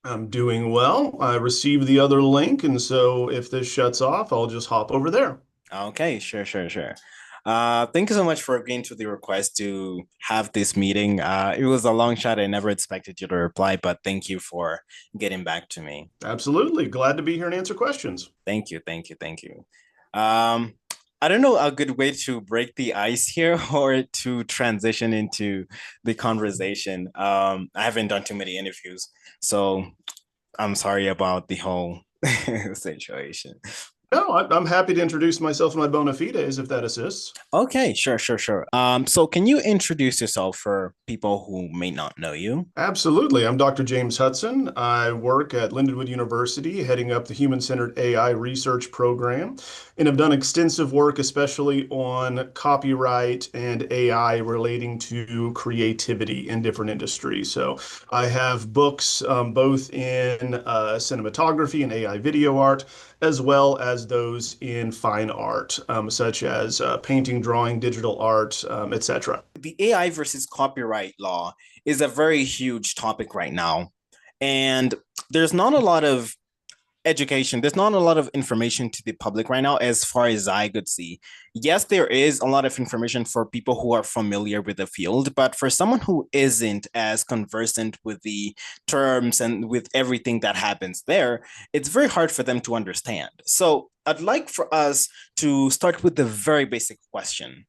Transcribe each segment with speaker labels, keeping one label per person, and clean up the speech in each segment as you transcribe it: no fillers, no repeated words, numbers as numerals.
Speaker 1: I'm doing well. I received the other link, and so if this shuts off, I'll just hop over there.
Speaker 2: Okay, sure. Thank you so much for agreeing to the request to have this meeting. It was a long shot. I never expected you to reply, but thank you for getting back to me.
Speaker 1: Absolutely. Glad to be here and answer questions.
Speaker 2: Thank you. Um, I don't know a good way to break the ice here or to transition into the conversation. I haven't done too many interviews, so I'm sorry about the whole situation.
Speaker 1: No, I'm happy to introduce myself and my bona fides if that assists.
Speaker 2: Okay, sure. So can you introduce yourself for people who may not know you?
Speaker 1: Absolutely. I'm Dr. James Hutson. I work at Lindenwood University, heading up the Human-Centered AI Research Program, and have done extensive work, especially on copyright and AI relating to creativity in different industries. So I have books both in cinematography and AI video art, as well as those in fine art, such as painting, drawing, digital art, etc.
Speaker 2: The AI versus copyright law is a very huge topic right now. And there's not a lot of education. There's not a lot of information to the public right now, as far as I could see. Yes, there is a lot of information for people who are familiar with the field, but for someone who isn't as conversant with the terms and with everything that happens there, it's very hard for them to understand. So I'd like for us to start with the very basic question.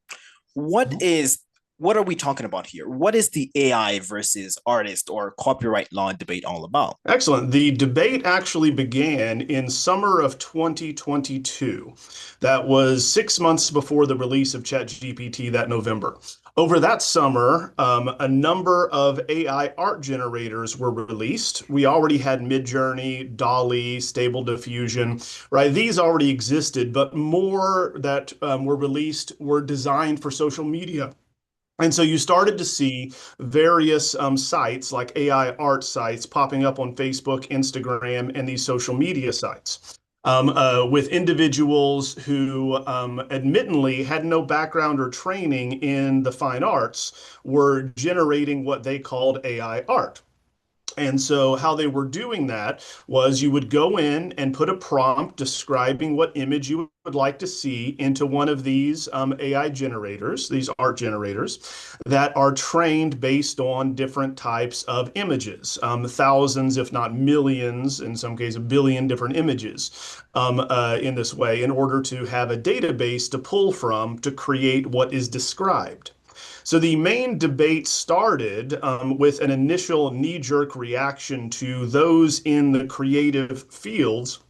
Speaker 2: What is what are we talking about here? What is the AI versus artist or copyright law debate all about?
Speaker 1: Excellent. The debate actually began in summer of 2022. That was 6 months before the release of ChatGPT that November. Over that summer, a number of AI art generators were released. We already had Midjourney, Dolly, Stable Diffusion, right? These already existed, but more that were released were designed for social media. And so you started to see various sites like AI art sites popping up on Facebook, Instagram, and these social media sites with individuals who admittedly had no background or training in the fine arts were generating what they called AI art. And so, how they were doing that was you would go in and put a prompt describing what image you would like to see into one of these AI generators, these art generators that are trained based on different types of images, thousands, if not millions, in some cases, a billion different images in this way, in order to have a database to pull from to create what is described. So the main debate started with an initial knee-jerk reaction to those in the creative fields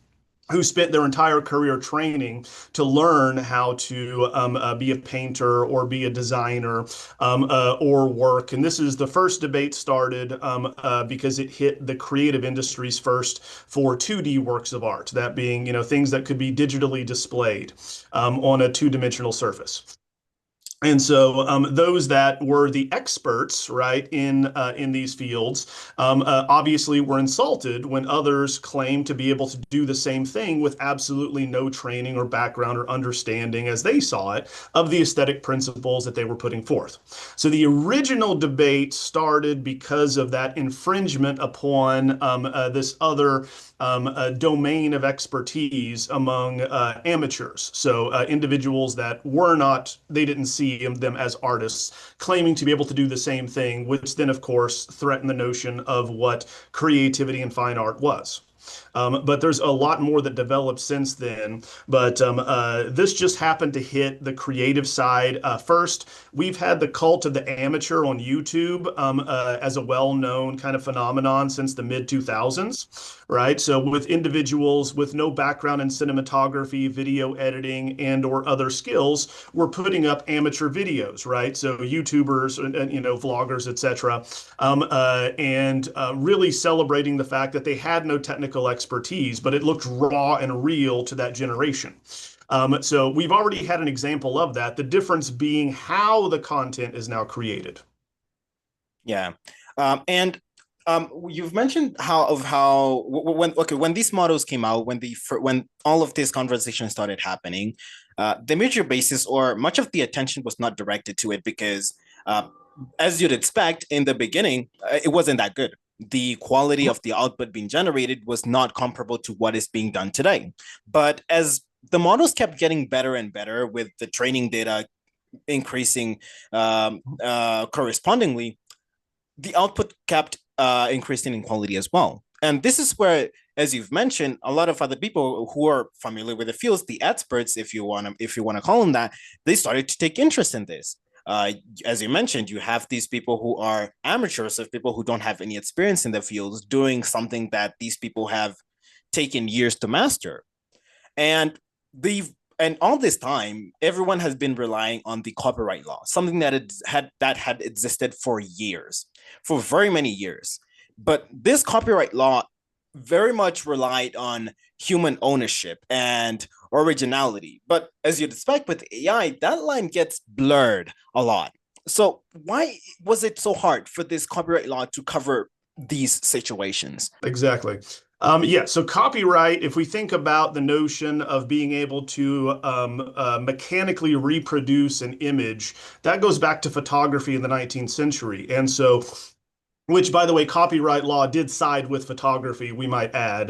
Speaker 1: who spent their entire career training to learn how to be a painter or be a designer or work. And this is the first debate started because it hit the creative industries first for 2D works of art, that being, things that could be digitally displayed on a two-dimensional surface. And so those that were the experts, right, in these fields, obviously were insulted when others claimed to be able to do the same thing with absolutely no training or background or understanding, as they saw it, of the aesthetic principles that they were putting forth. So the original debate started because of that infringement upon this other domain of expertise among amateurs. So individuals that were not, they didn't see them as artists, claiming to be able to do the same thing, which then, of course, threatened the notion of what creativity and fine art was. But there's a lot more that developed since then. But this just happened to hit the creative side first. We've had the cult of the amateur on YouTube as a well-known kind of phenomenon since the mid 2000s, right? So with individuals with no background in cinematography, video editing, and or other skills, we're putting up amateur videos, right? So YouTubers and vloggers, etc., and really celebrating the fact that they had no technical expertise, but it looked raw and real to that generation. So we've already had an example of that. The difference being how the content is now created.
Speaker 2: Yeah. And you've mentioned when these models came out, when all of this conversation started happening, the major basis or much of the attention was not directed to it because, as you'd expect in the beginning, it wasn't that good. the quality of the output being generated was not comparable to what is being done today. But as the models kept getting better and better with the training data increasing correspondingly, the output kept increasing in quality as well. And this is where, as you've mentioned, a lot of other people who are familiar with the fields, the experts, if you want to call them that, they started to take interest in this. As you mentioned, you have these people who are amateurs, of people who don't have any experience in the fields, doing something that these people have taken years to master. And the and all this time, everyone has been relying on the copyright law, something that had existed for years, for very many years. But this copyright law very much relied on human ownership and originality. But as you'd expect with AI, that line gets blurred a lot. So why was it so hard for this copyright law to cover these situations?
Speaker 1: Exactly. Yeah, so copyright, if we think about the notion of being able to mechanically reproduce an image, that goes back to photography in the 19th century. And so, which, by the way, copyright law did side with photography, we might add,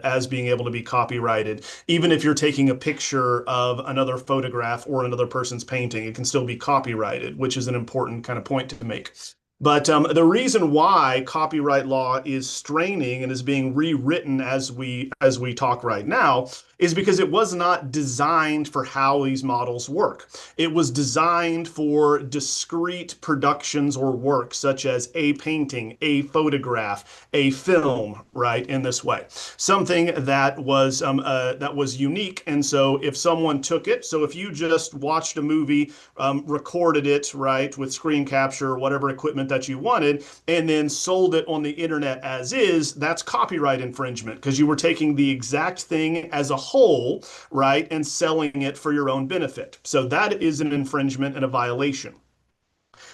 Speaker 1: as being able to be copyrighted. Even if you're taking a picture of another photograph or another person's painting, it can still be copyrighted, which is an important kind of point to make. But the reason why copyright law is straining and is being rewritten as we talk right now is because it was not designed for how these models work. It was designed for discrete productions or works such as a painting, a photograph, a film, right? In this way, something that was unique. And so, if someone took it, so if you just watched a movie, recorded it, right, with screen capture or whatever equipment that you wanted, and then sold it on the internet as is, that's copyright infringement because you were taking the exact thing as a whole, right, and selling it for your own benefit. So that is an infringement and a violation.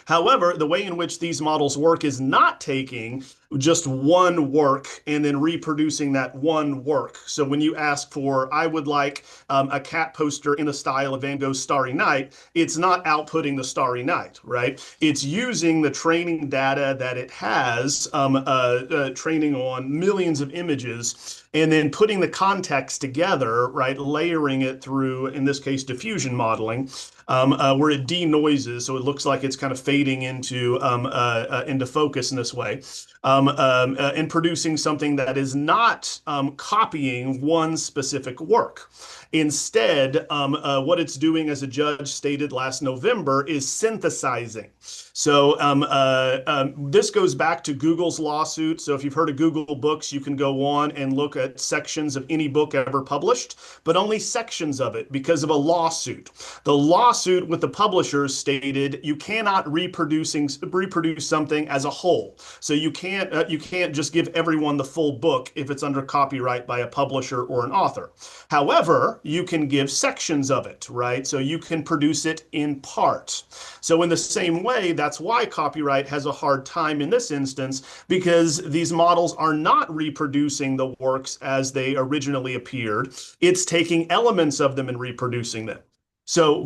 Speaker 1: However, the way in which these models work is not taking just one work and then reproducing that one work. So when you ask for, I would like a cat poster in the style of Van Gogh's Starry Night, it's not outputting the Starry Night, right? It's using the training data that it has, training on millions of images, and then putting the context together, right? Layering it through, in this case, diffusion modeling, where it denoises, so it looks like it's kind of fading into focus in this way, and producing something that is not copying one specific work. Instead, what it's doing, as a judge stated last November, is synthesizing. So this goes back to Google's lawsuit. So if you've heard of Google Books, you can go on and look at sections of any book ever published, but only sections of it because of a lawsuit. The lawsuit with the publishers stated you cannot reproduce something as a whole. So you can't just give everyone the full book if it's under copyright by a publisher or an author. However, you can give sections of it, right? So you can produce it in part. So in the same way, that's why copyright has a hard time in this instance, because these models are not reproducing the works as they originally appeared. It's taking elements of them and reproducing them. So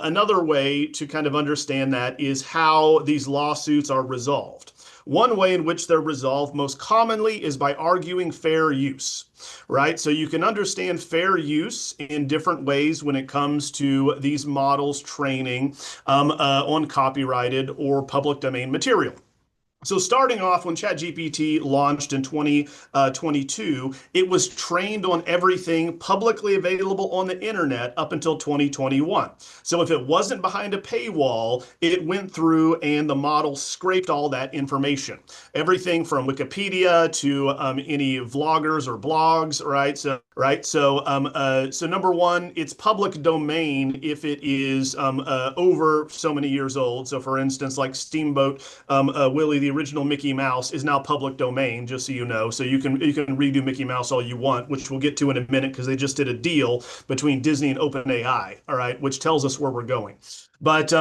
Speaker 1: another way to kind of understand that is how these lawsuits are resolved. One way in which they're resolved most commonly is by arguing fair use, right? So you can understand fair use in different ways when it comes to these models training on copyrighted or public domain material. So starting off when ChatGPT launched in 2022, it was trained on everything publicly available on the internet up until 2021. So if it wasn't behind a paywall, it went through and the model scraped all that information. Everything from Wikipedia to any vloggers or blogs, right? So number one, it's public domain if it is over so many years old. So for instance, like Steamboat Willie, the original Mickey Mouse, is now public domain, just so you know. So you can redo Mickey Mouse all you want, which we'll get to in a minute because they just did a deal between Disney and OpenAI, all right, which tells us where we're going. But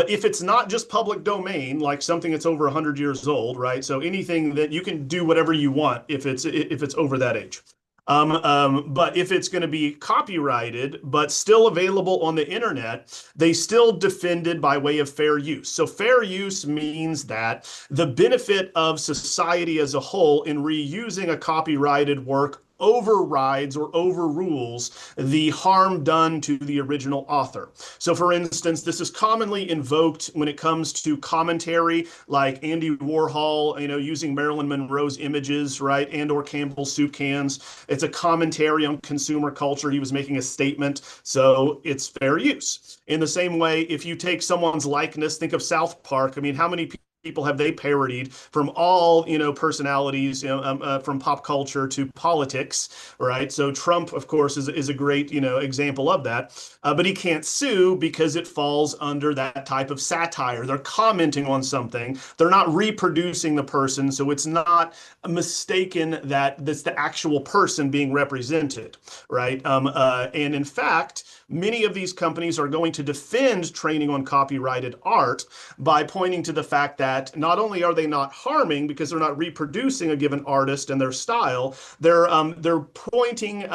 Speaker 1: if it's not just public domain, like something that's over 100 years old, right? So anything that you can do whatever you want if it's over that age. But if it's going to be copyrighted, but still available on the internet, they still defended by way of fair use. So fair use means that the benefit of society as a whole in reusing a copyrighted work overrides or overrules the harm done to the original author. So, for instance, this is commonly invoked when it comes to commentary, like Andy Warhol, using Marilyn Monroe's images, right, and/or Campbell's soup cans. It's a commentary on consumer culture. He was making a statement, so it's fair use. In the same way, if you take someone's likeness, think of South Park. I mean, how many people have they parodied from all personalities, from pop culture to politics, right? So Trump, of course, is a great example of that, but he can't sue because it falls under that type of satire. They're commenting on something, they're not reproducing the person, so it's not mistaken that that's the actual person being represented, right? And in fact, many of these companies are going to defend training on copyrighted art by pointing to the fact that not only are they not harming because they're not reproducing a given artist and their style, they're pointing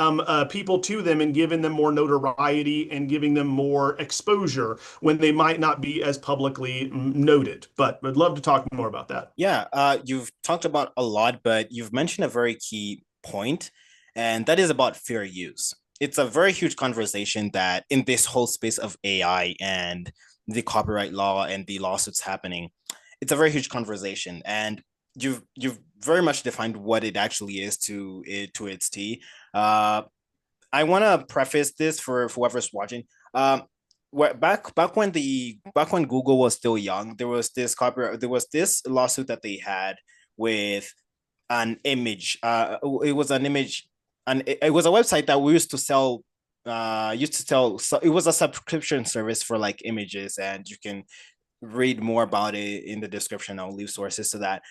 Speaker 1: people to them and giving them more notoriety and giving them more exposure when they might not be as publicly noted. But I'd love to talk more about that.
Speaker 2: Yeah, you've talked about a lot, but you've mentioned a very key point, and that is about fair use. It's a very huge conversation that in this whole space of AI and the copyright law and the lawsuits happening, it's a very huge conversation, and you've very much defined what it actually is to its T. Uh, I want to preface this for whoever's watching. Back when Google was still young, there was this lawsuit that they had with an image. It was an image, and it was a website that we used to sell. So it was a subscription service for like images, and you can read more about it in the description. I'll leave sources to that.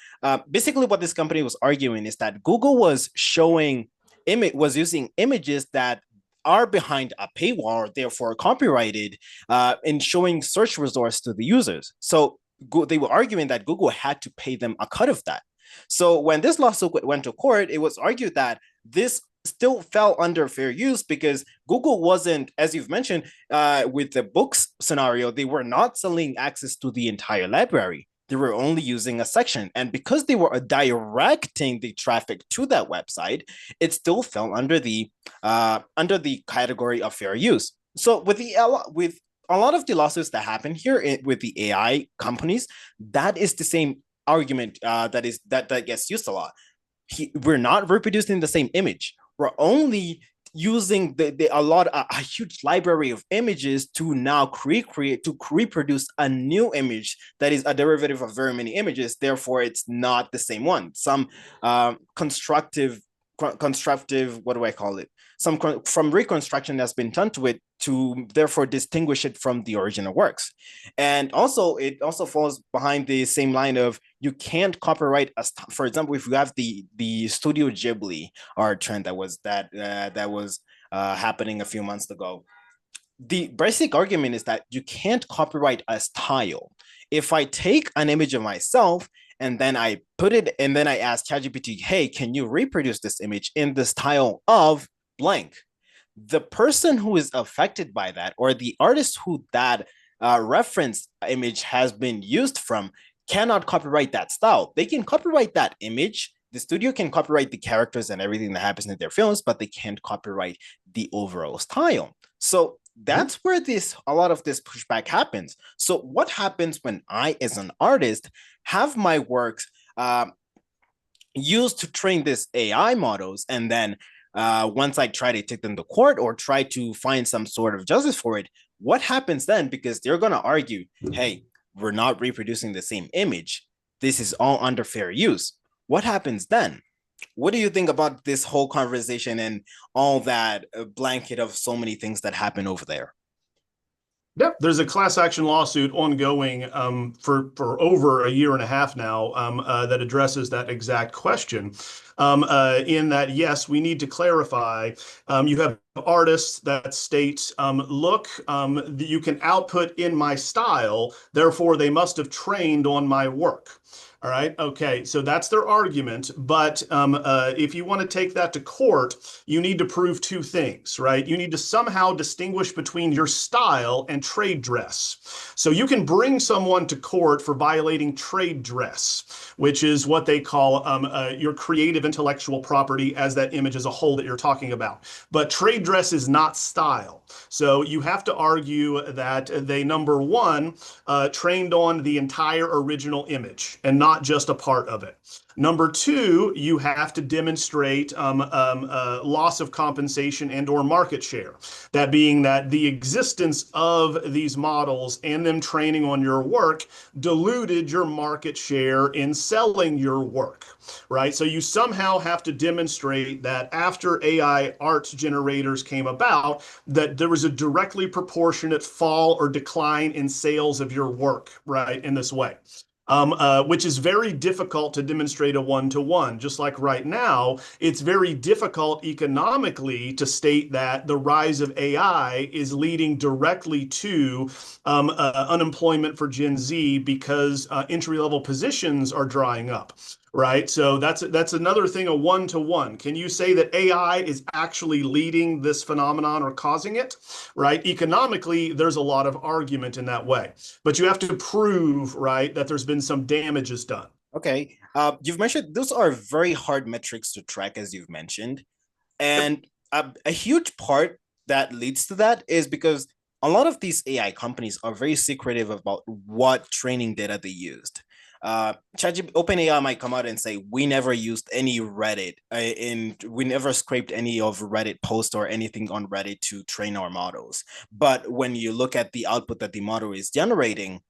Speaker 2: Basically, what this company was arguing is that Google was using images that are behind a paywall, therefore copyrighted, in showing search results to the users. So they were arguing that Google had to pay them a cut of that. So when this lawsuit went to court, it was argued that this still fell under fair use because Google wasn't, as you've mentioned, with the books scenario, they were not selling access to the entire library. They were only using a section. And because they were directing the traffic to that website, it still fell under the category of fair use. So with a lot of the lawsuits that happen here with the AI companies, that is the same argument that gets used a lot. We're not reproducing the same image. We're only using a huge library of images to now reproduce a new image that is a derivative of very many images. Therefore, it's not the same one. Some constructive, what do I call it? From reconstruction that's been done to it to therefore distinguish it from the original works. And also it also falls behind the same line of you can't copyright for example, if you have the Studio Ghibli art trend that was happening a few months ago. The basic argument is that you can't copyright a style. If I take an image of myself and then I put it and then I ask ChatGPT, hey, can you reproduce this image in the style of blank? The person who is affected by that, or the artist who that reference image has been used from, cannot copyright that style. They can copyright that image. The studio can copyright the characters and everything that happens in their films, but they can't copyright the overall style. So that's where a lot of this pushback happens. So what happens when I, as an artist, have my works used to train this AI models, and then once I try to take them to court or try to find some sort of justice for it, what happens then? Because they're going to argue, hey, we're not reproducing the same image. This is all under fair use. What happens then? What do you think about this whole conversation and all that blanket of so many things that happen over there?
Speaker 1: Yep, there's a class action lawsuit ongoing for over a year and a half now that addresses that exact question. In that, yes, we need to clarify. You have artists that state, look, you can output in my style, therefore they must have trained on my work. All right. Okay. So that's their argument. But if you want to take that to court, you need to prove two things, right? You need to somehow distinguish between your style and trade dress. So you can bring someone to court for violating trade dress, which is what they call your creative intellectual property as that image as a whole that you're talking about. But trade dress is not style. So you have to argue that they, number one, trained on the entire original image and not just a part of it. Number two, you have to demonstrate loss of compensation and or market share. That being that the existence of these models and them training on your work diluted your market share in selling your work, right? So you somehow have to demonstrate that after AI art generators came about, that there was a directly proportionate fall or decline in sales of your work, right, in this way. Which is very difficult to demonstrate a one-to-one. Just like right now, it's very difficult economically to state that the rise of AI is leading directly to unemployment for Gen Z because entry-level positions are drying up. Right. So that's another thing, a one-to-one. Can you say that AI is actually leading this phenomenon or causing it? Right. Economically, there's a lot of argument in that way. But you have to prove, right, that there's been some damages done.
Speaker 2: Okay. You've mentioned those are very hard metrics to track, as you've mentioned.
Speaker 1: Yep.
Speaker 2: And a huge part that leads to that is because a lot of these AI companies are very secretive about what training data they used. OpenAI might come out and say we never used any Reddit, and we never scraped any of Reddit posts or anything on Reddit to train our models. But when you look at the output that the model is generating,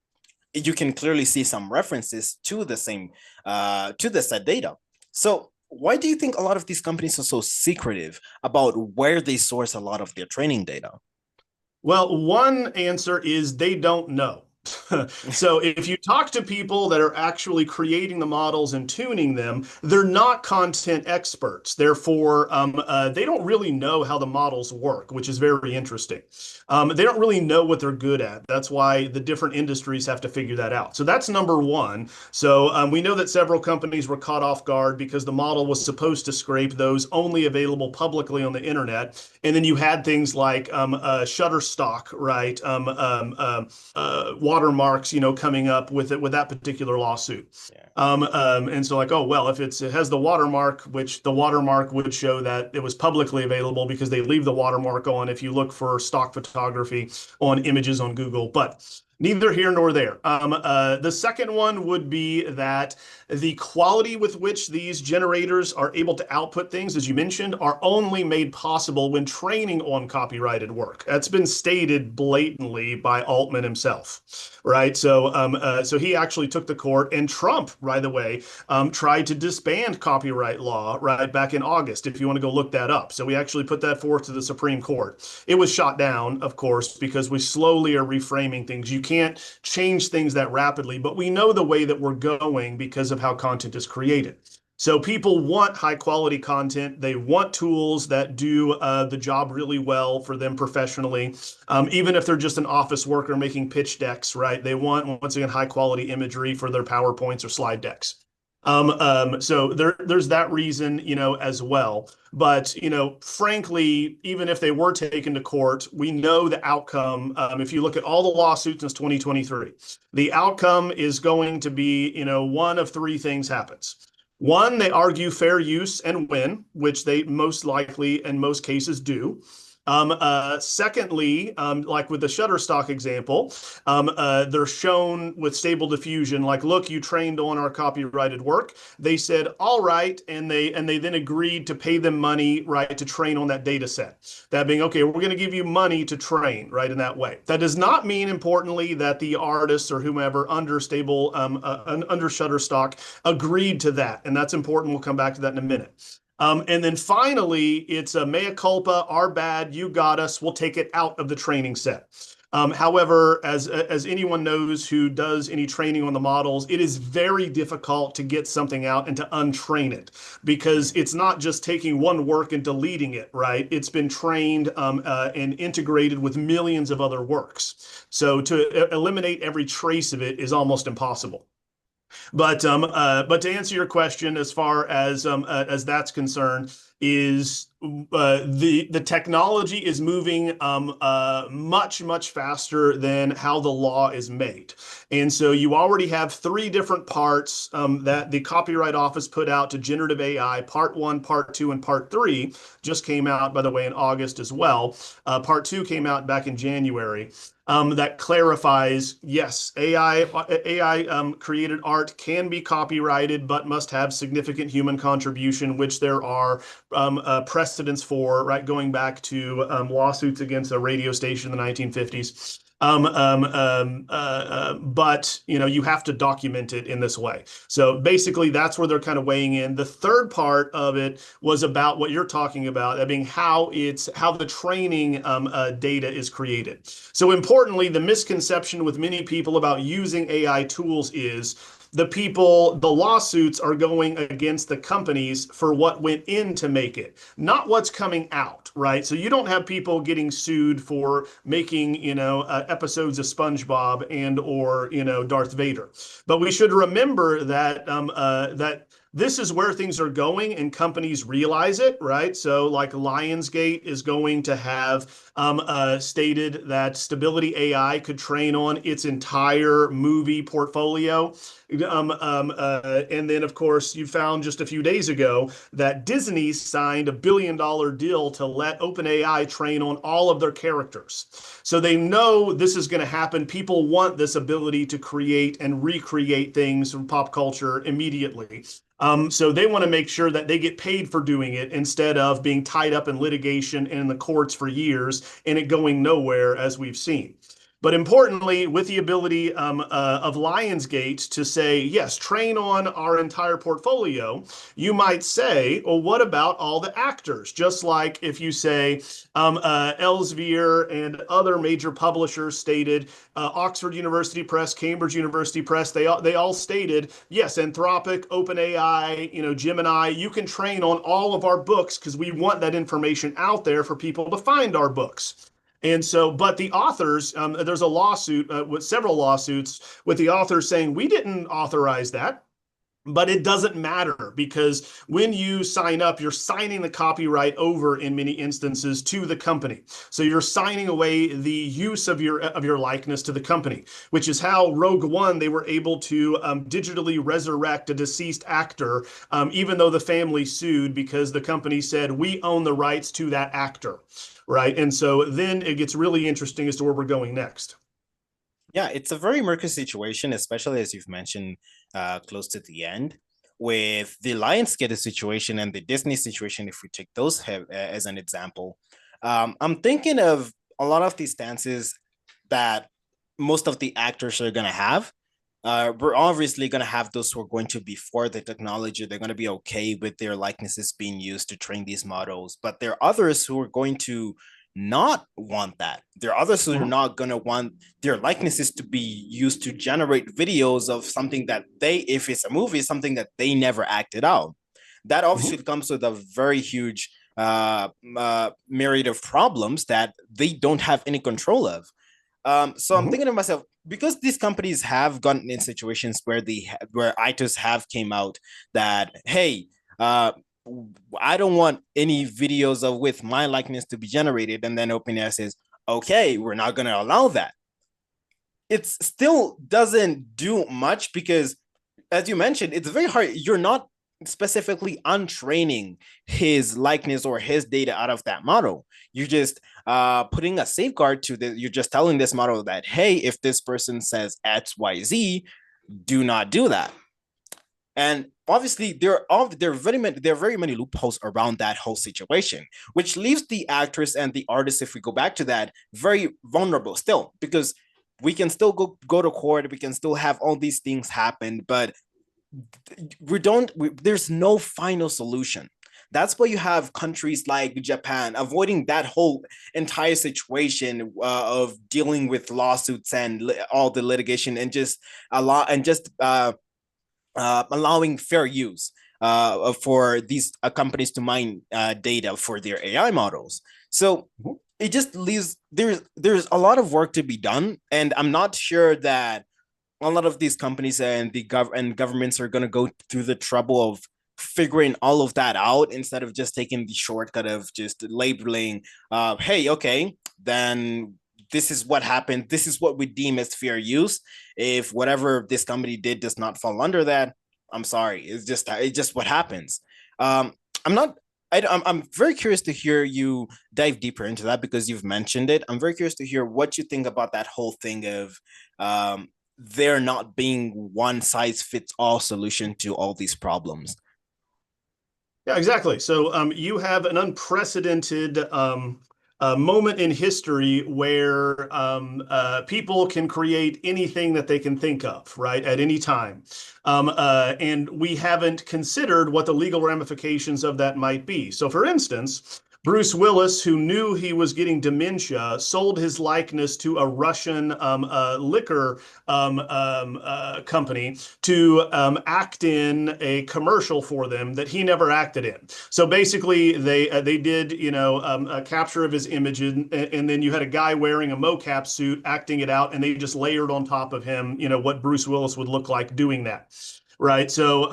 Speaker 2: you can clearly see some references to the same to the set data. So why do you think a lot of these companies are so secretive about where they source a lot of their training data?
Speaker 1: Well, one answer is they don't know. So if you talk to people that are actually creating the models and tuning them, they're not content experts. Therefore, they don't really know how the models work, which is very interesting. They don't really know what they're good at. That's why the different industries have to figure that out. So that's number one. So we know that several companies were caught off guard because the model was supposed to scrape those only available publicly on the internet. And then you had things like Shutterstock, right? Watermarks, coming up with it with that particular lawsuit.
Speaker 2: Yeah.
Speaker 1: And so like, oh, well, if it has the watermark, which the watermark would show that it was publicly available because they leave the watermark on if you look for stock photography on images on Google. But neither here nor there. The second one would be that the quality with which these generators are able to output things, as you mentioned, are only made possible when training on copyrighted work. That's been stated blatantly by Altman himself, right? So he actually took the court, and Trump, by the way, tried to disband copyright law right back in August, if you want to go look that up. So we actually put that forth to the Supreme Court. It was shot down, of course, because we slowly are reframing things. You can't change things that rapidly, but we know the way that we're going because of how content is created. So people want high quality content. They want tools that do the job really well for them professionally. Even if they're just an office worker making pitch decks, right? They want, once again, high quality imagery for their PowerPoints or slide decks. So there's that reason, as well. But, frankly, even if they were taken to court, we know the outcome. If you look at all the lawsuits since 2023, the outcome is going to be, one of three things happens. One, they argue fair use and win, which they most likely in most cases do. Secondly, like with the Shutterstock example, they're shown with Stable Diffusion, like, look, you trained on our copyrighted work. They said, all right, and they then agreed to pay them money, right, to train on that data set. That being, okay, we're going to give you money to train, right, in that way. That does not mean, importantly, that the artists or whomever under under Shutterstock agreed to that, and that's important. We'll come back to that in a minute. And then finally, it's a mea culpa, our bad, you got us, we'll take it out of the training set. However, as anyone knows who does any training on the models, it is very difficult to get something out and to untrain it because it's not just taking one work and deleting it, right? It's been trained and integrated with millions of other works. So to eliminate every trace of it is almost impossible. But to answer your question, as that's concerned, is the technology is moving much faster than how the law is made, and so you already have three different parts that the Copyright Office put out to generative AI. Part one, part two, and part three just came out, by the way, in August as well. Part two came out back in January. That clarifies, yes, AI created art can be copyrighted, but must have significant human contribution, which there are precedents for, right, going back to lawsuits against a radio station in the 1950s. But you have to document it in this way. So basically, that's where they're kind of weighing in. The third part of it was about what you're talking about, that being how the training data is created. So importantly, the misconception with many people about using AI tools is the lawsuits are going against the companies for what went in to make it, not what's coming out, right? So you don't have people getting sued for making, episodes of SpongeBob and or, Darth Vader. But we should remember that this is where things are going and companies realize it, right? So like Lionsgate is going to have stated that Stability AI could train on its entire movie portfolio. And then, of course, you found just a few days ago that Disney signed $1 billion deal to let OpenAI train on all of their characters. So they know this is going to happen. People want this ability to create and recreate things from pop culture immediately. So they want to make sure that they get paid for doing it instead of being tied up in litigation and in the courts for years and it going nowhere, as we've seen. But importantly, with the ability of Lionsgate to say, yes, train on our entire portfolio, you might say, well, what about all the actors? Just like if you say Elsevier and other major publishers stated, Oxford University Press, Cambridge University Press, they all stated, yes, Anthropic, OpenAI, Gemini, you can train on all of our books because we want that information out there for people to find our books. And so, but the authors, there's a lawsuit with several lawsuits with the authors saying we didn't authorize that. But it doesn't matter because when you sign up, you're signing the copyright over in many instances to the company. So you're signing away the use of your likeness to the company, which is how Rogue One they were able to digitally resurrect a deceased actor, even though the family sued because the company said we own the rights to that actor, right? And so then it gets really interesting as to where we're going next.
Speaker 2: Yeah, it's a very murky situation, especially as you've mentioned close to the end with the Lionsgate situation and the Disney situation. If we take those as an example, I'm thinking of a lot of these stances that most of the actors are going to have. We're obviously going to have those who are going to be for the technology. They're going to be okay with their likenesses being used to train these models. But there are others who are going to not want that. There are others who are
Speaker 1: Mhm.
Speaker 2: not going to want their likenesses to be used to generate videos of something that they, if it's a movie, something that they never acted out. That obviously
Speaker 1: Mhm.
Speaker 2: comes with a very huge myriad of problems that they don't have any control of. So I'm
Speaker 1: Mhm.
Speaker 2: thinking to myself, because these companies have gotten in situations where where iTunes have came out that, hey, I don't want any videos of with my likeness to be generated, and then OpenAI says, okay, we're not going to allow that. It still doesn't do much because, as you mentioned, it's very hard. You're not specifically untraining his likeness or his data out of that model. You're just putting a safeguard to the. You're just telling this model that, hey, if this person says X, Y, Z, do not do that. And obviously, there are very many loopholes around that whole situation, which leaves the actress and the artist, if we go back to that, very vulnerable still, because we can still go to court, we can still have all these things happen, but there's no final solution. That's why you have countries like Japan avoiding that whole entire situation of dealing with lawsuits and all the litigation and just allowing fair use for these companies to mine data for their AI models. So
Speaker 1: Mhm.
Speaker 2: it just leaves there's a lot of work to be done, and I'm not sure that a lot of these companies and governments are going to go through the trouble of figuring all of that out instead of just taking the shortcut of just labeling, hey, okay, then this is what happened. This is what we deem as fair use. If whatever this company did does not fall under that, I'm sorry. It's just what happens. Um, I'm not. I'm very curious to hear you dive deeper into that because you've mentioned it. I'm very curious to hear what you think about that whole thing of there not being one size fits all solution to all these problems.
Speaker 1: Yeah, exactly. So you have an unprecedented moment in history where people can create anything that they can think of, right, at any time. And we haven't considered what the legal ramifications of that might be. So, for instance, Bruce Willis, who knew he was getting dementia, sold his likeness to a Russian liquor company to act in a commercial for them that he never acted in. So basically, they did a capture of his image, and then you had a guy wearing a mocap suit acting it out, and they just layered on top of him, what Bruce Willis would look like doing that. Right. So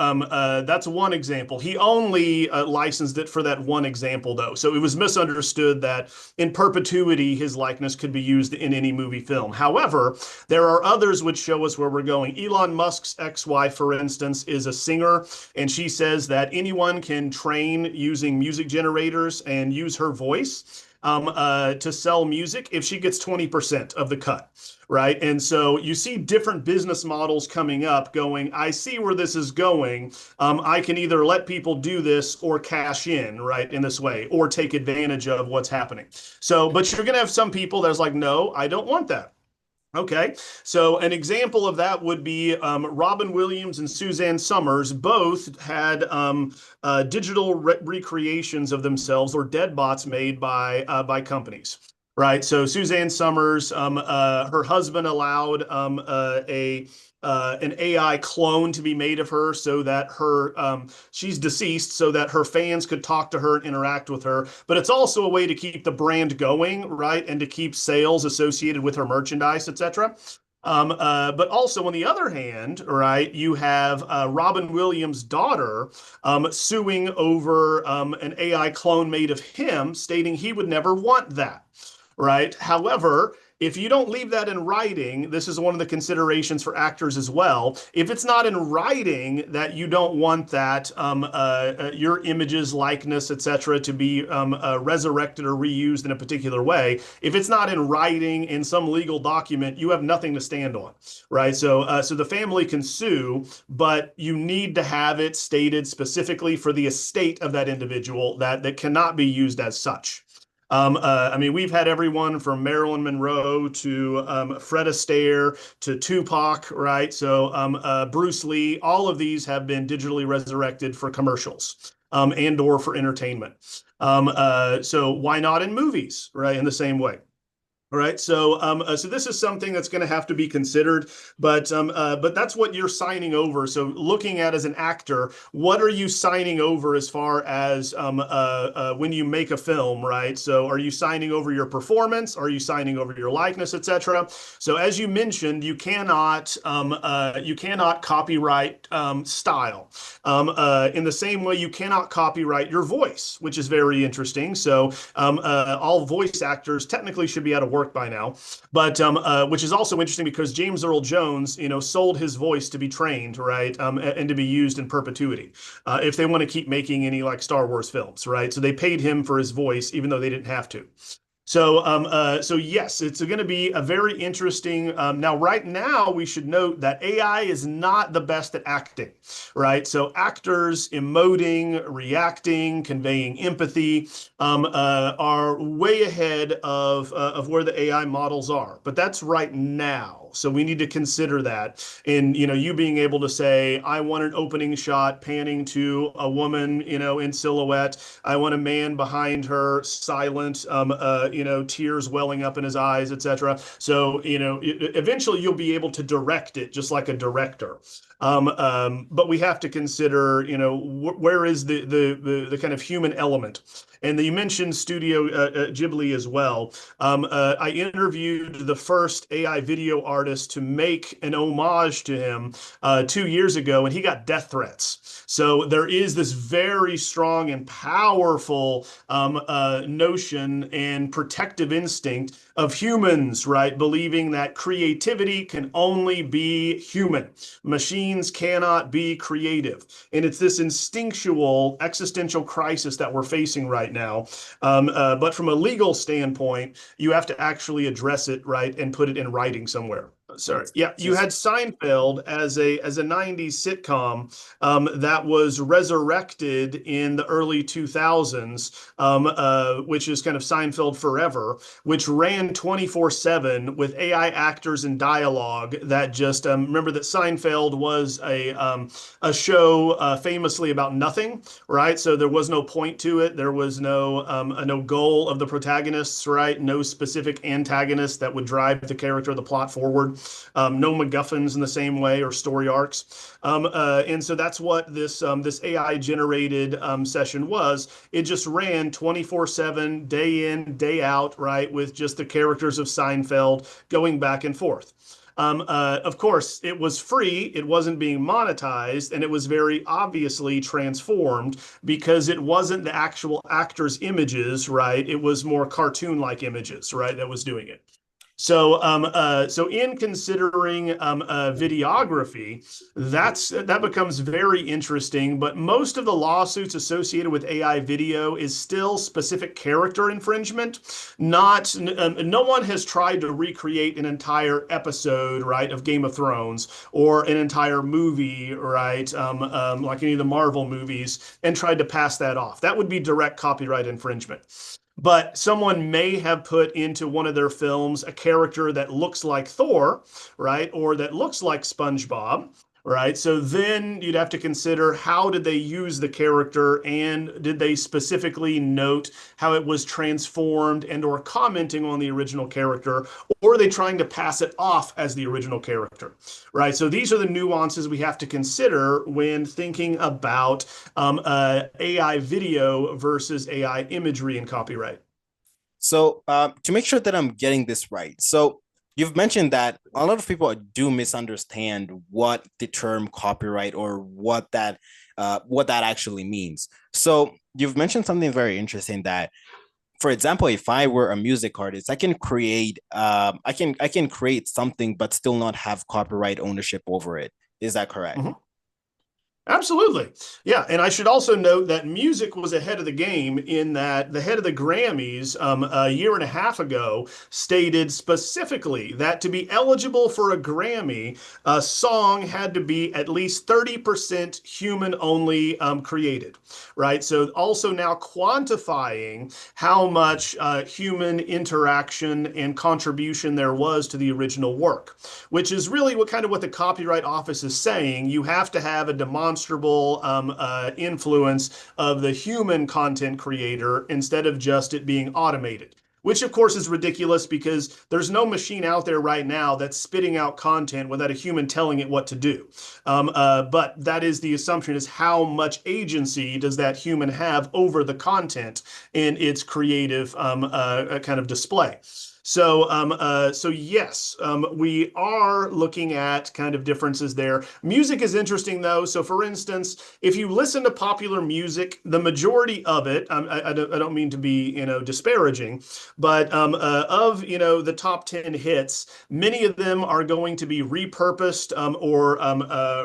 Speaker 1: that's one example. He only licensed it for that one example, though. So it was misunderstood that in perpetuity his likeness could be used in any movie film. However, there are others which show us where we're going. Elon Musk's ex-wife, for instance, is a singer, and she says that anyone can train using music generators and use her voice to sell music if she gets 20% of the cut, right? And so you see different business models coming up going, I see where this is going. I can either let people do this or cash in, right, in this way, or take advantage of what's happening. So, but you're going to have some people that's like, no, I don't want that. Okay, so an example of that would be Robin Williams and Suzanne Summers both had digital recreations of themselves or dead bots made by companies. Right. So Suzanne Summers, her husband allowed a an AI clone to be made of her so that her she's deceased so that her fans could talk to her and interact with her. But it's also a way to keep the brand going, right, and to keep sales associated with her merchandise, etc. But also, on the other hand, right, you have Robin Williams' daughter suing over an AI clone made of him, stating he would never want that, right? However, if you don't leave that in writing, this is one of the considerations for actors as well. If it's not in writing that you don't want that your images, likeness, etc., to be resurrected or reused in a particular way, if it's not in writing in some legal document, you have nothing to stand on, right? So the family can sue, but you need to have it stated specifically for the estate of that individual that cannot be used as such. I mean, we've had everyone from Marilyn Monroe to Fred Astaire to Tupac, right? So Bruce Lee, all of these have been digitally resurrected for commercials and or for entertainment. So why not in movies, right? In the same way. All right, so this is something that's going to have to be considered, but that's what you're signing over. So looking at as an actor, what are you signing over as far as when you make a film, right? So are you signing over your performance? Are you signing over your likeness, etc.? So as you mentioned, you cannot copyright style. In the same way, you cannot copyright your voice, which is very interesting. So all voice actors technically should be out of work by now, but which is also interesting because James Earl Jones, sold his voice to be trained, right, and to be used in perpetuity, if they want to keep making any like Star Wars films, right? So they paid him for his voice, even though they didn't have to. So yes, it's going to be a very interesting. Now, right now, we should note that AI is not the best at acting, right? So actors emoting, reacting, conveying empathy are way ahead of where the AI models are. But that's right now. So we need to consider that in, you being able to say, I want an opening shot panning to a woman, in silhouette. I want a man behind her, silent, tears welling up in his eyes, etc. So, eventually you'll be able to direct it just like a director. But we have to consider, where is the kind of human element? And you mentioned Studio Ghibli as well. I interviewed the first AI video artist to make an homage to him 2 years ago, and he got death threats. So there is this very strong and powerful notion and protective instinct of humans, right? Believing that creativity can only be human. Machines cannot be creative. And it's this instinctual existential crisis that we're facing right now. But from a legal standpoint, you have to actually address it, right, and put it in writing somewhere. Sorry. Yeah, you
Speaker 2: Just
Speaker 1: had Seinfeld as a 90s sitcom that was resurrected in the early 2000s, which is kind of Seinfeld Forever, which ran 24/7 with AI actors and dialogue that just remember that Seinfeld was a show famously about nothing, right? So there was no point to it. There was no goal of the protagonists, right? No specific antagonist that would drive the character or the plot forward. No MacGuffins in the same way or story arcs. And so that's what this AI generated session was. It just ran 24/7, day in, day out, right, with just the characters of Seinfeld going back and forth. Of course, it was free, it wasn't being monetized, and it was very obviously transformed because it wasn't the actual actors' images, right? It was more cartoon-like images, right, that was doing it. So in considering videography, that becomes very interesting. But most of the lawsuits associated with AI video is still specific character infringement. Not No one has tried to recreate an entire episode, right, of Game of Thrones or an entire movie, right, like any of the Marvel movies, and tried to pass that off. That would be direct copyright infringement. But someone may have put into one of their films a character that looks like Thor, right? Or that looks like SpongeBob, right? So then you'd have to consider how did they use the character and did they specifically note how it was transformed and or commenting on the original character, or are they trying to pass it off as the original character, right? So these are the nuances we have to consider when thinking about AI video versus AI imagery and copyright.
Speaker 2: So, to make sure that I'm getting this right, so you've mentioned that a lot of people do misunderstand what the term copyright or what that actually means. So, you've mentioned something very interesting that, for example, if I were a music artist, I can create something but still not have copyright ownership over it. Is that correct?
Speaker 1: Mhm. Absolutely. Yeah. And I should also note that music was ahead of the game in that the head of the Grammys a year and a half ago stated specifically that to be eligible for a Grammy, a song had to be at least 30% human only created, right? So also now quantifying how much human interaction and contribution there was to the original work, which is really what the Copyright Office is saying. You have to have a demonstrable influence of the human content creator instead of just it being automated. Which, of course, is ridiculous because there's no machine out there right now that's spitting out content without a human telling it what to do. But that is the assumption, is how much agency does that human have over the content in its creative kind of display. So yes, we are looking at kind of differences there. Music is interesting though. So for instance, if you listen to popular music, the majority of it, I don't mean to be, disparaging, but of, the top 10 hits, many of them are going to be repurposed or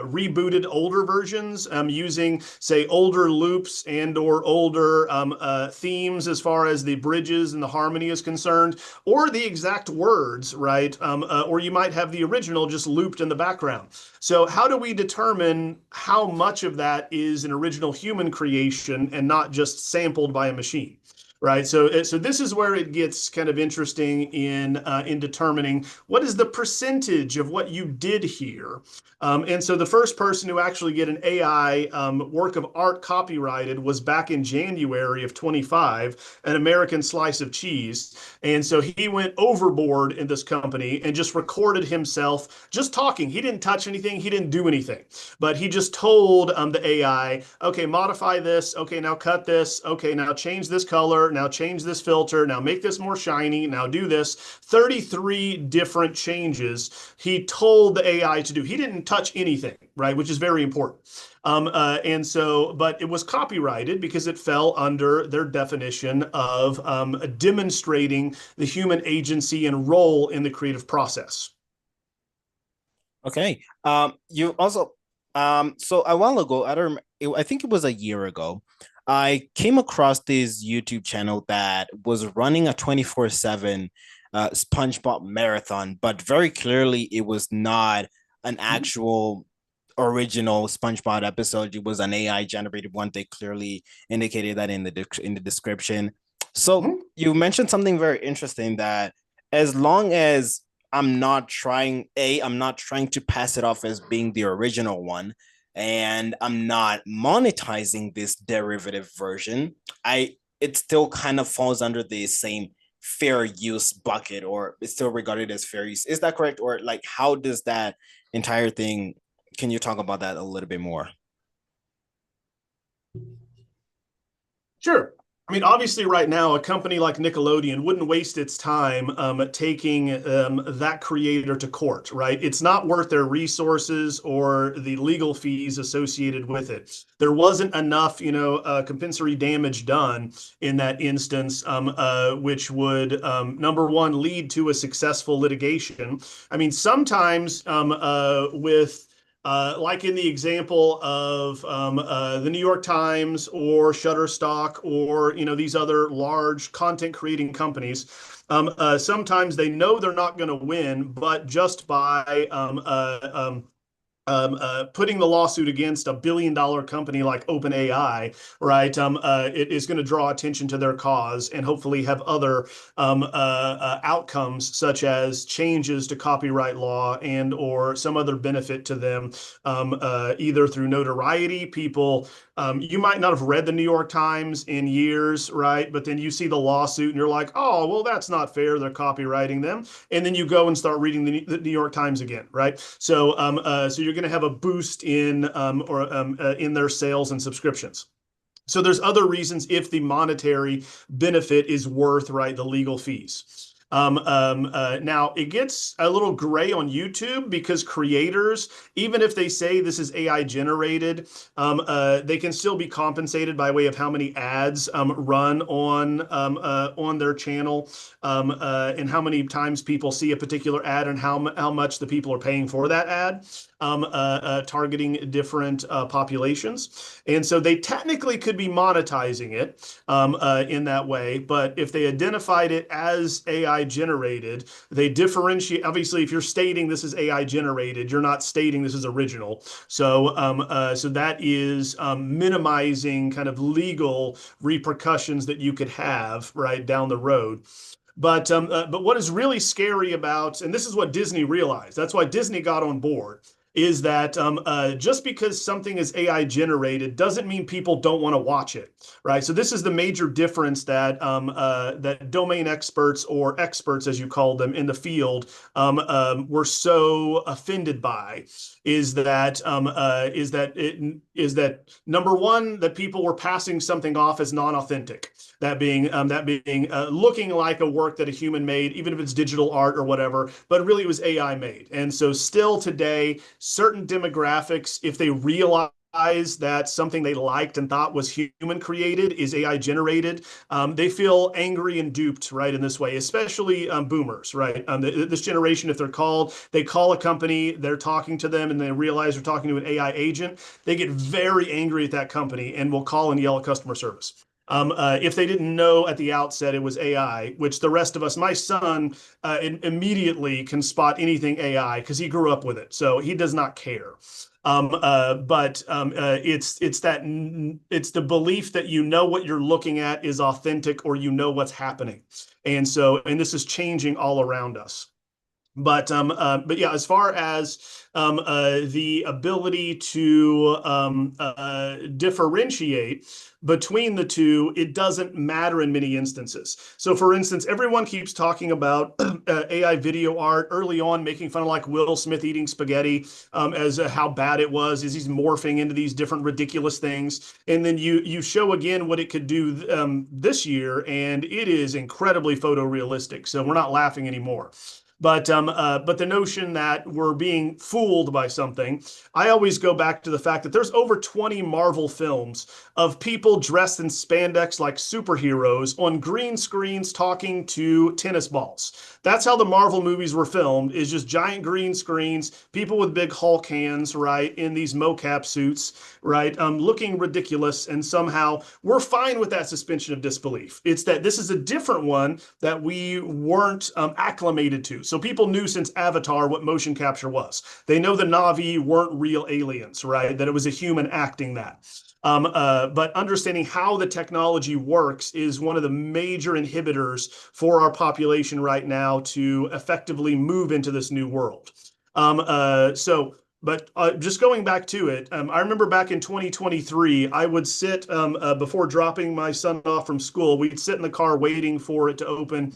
Speaker 1: rebooted older versions using, say, older loops and or older themes as far as the bridges and the harmony is concerned, or the exact words, right? Or you might have the original just looped in the background. So how do we determine how much of that is an original human creation and not just sampled by a machine? right? So this is where it gets kind of interesting in determining what is the percentage of what you did here. And so the first person to actually get an AI work of art copyrighted was back in January of 25, an American slice of cheese. And so he went overboard in this company and just recorded himself just talking. He didn't touch anything, he didn't do anything, but he just told the AI, okay, modify this. Okay, now cut this. Okay, now change this color. Now change this filter. Now make this more shiny. Now do this. 33 different changes he told the AI to do. He didn't touch anything, right? Which is very important. But it was copyrighted because it fell under their definition of demonstrating the human agency and role in the creative process.
Speaker 2: Okay. You also, so a while ago, I think it was a year ago, I came across this YouTube channel that was running a 24/7 SpongeBob marathon, but very clearly it was not an actual original SpongeBob episode. It was an AI generated one. They clearly indicated that in the description. So
Speaker 1: Mhm.
Speaker 2: you mentioned something very interesting that as long as I'm not trying to pass it off as being the original one, and I'm not monetizing this derivative version, it still kind of falls under the same fair use bucket, or it's still regarded as fair use. Is that correct? Or like how does that entire thing, can you talk about that a little bit more?
Speaker 1: Sure. I mean, obviously, right now, a company like Nickelodeon wouldn't waste its time taking that creator to court, right? It's not worth their resources or the legal fees associated with it. There wasn't enough, compensatory damage done in that instance, which would, number one, lead to a successful litigation. I mean, sometimes with like in the example of the New York Times or Shutterstock or these other large content creating companies. Sometimes they know they're not going to win, but just by putting the lawsuit against a $1 billion company like OpenAI, right? It is going to draw attention to their cause and hopefully have other outcomes, such as changes to copyright law and or some other benefit to them, either through notoriety. People, you might not have read the New York Times in years, right? But then you see the lawsuit and you're like, oh, well, that's not fair. They're copywriting them, and then you go and start reading the New York Times again, right? So you're going to have a boost in their sales and subscriptions. So there's other reasons if the monetary benefit is worth, right, the legal fees. Now it gets a little gray on YouTube because creators, even if they say this is AI generated, they can still be compensated by way of how many ads run on their channel, and how many times people see a particular ad and how much the people are paying for that ad, targeting different populations. And so they technically could be monetizing it in that way. But if they identified it as AI generated, they differentiate. Obviously, if you're stating this is AI generated, you're not stating this is original. So that is minimizing kind of legal repercussions that you could have right down the road. But what is really scary about, and this is what Disney realized, that's why Disney got on board, is that just because something is AI generated doesn't mean people don't want to watch it, right? So this is the major difference that domain experts or experts, as you call them, in the field were so offended by, is that number one, that people were passing something off as non-authentic, that being looking like a work that a human made, even if it's digital art or whatever, but really it was AI made. And so still today, certain demographics, if they realize that something they liked and thought was human created is AI generated, they feel angry and duped, right, in this way, especially boomers, right? This generation, if they call a company, they're talking to them, and they realize they're talking to an AI agent, they get very angry at that company and will call and yell at customer service. If they didn't know at the outset it was AI, which the rest of us, my son immediately can spot anything AI because he grew up with it. So he does not care. It's the belief that you know what you're looking at is authentic, or you know what's happening. And this is changing all around us. But yeah, as far as the ability to differentiate between the two, it doesn't matter in many instances. So, for instance, everyone keeps talking about AI video art early on, making fun of like Will Smith eating spaghetti as how bad it was, as he's morphing into these different ridiculous things. And then you show again what it could do this year, and it is incredibly photorealistic. So we're not laughing anymore. But the notion that we're being fooled by something, I always go back to the fact that there's over 20 Marvel films of people dressed in spandex like superheroes on green screens talking to tennis balls. That's how the Marvel movies were filmed, is just giant green screens, people with big Hulk hands, right, in these mocap suits, right, looking ridiculous, and somehow we're fine with that suspension of disbelief. It's that this is a different one that we weren't acclimated to. So people knew since Avatar what motion capture was. They know the Na'vi weren't real aliens, right? That it was a human acting that. But understanding how the technology works is one of the major inhibitors for our population right now to effectively move into this new world. Just going back to it, I remember back in 2023, I would sit before dropping my son off from school. We'd sit in the car waiting for it to open.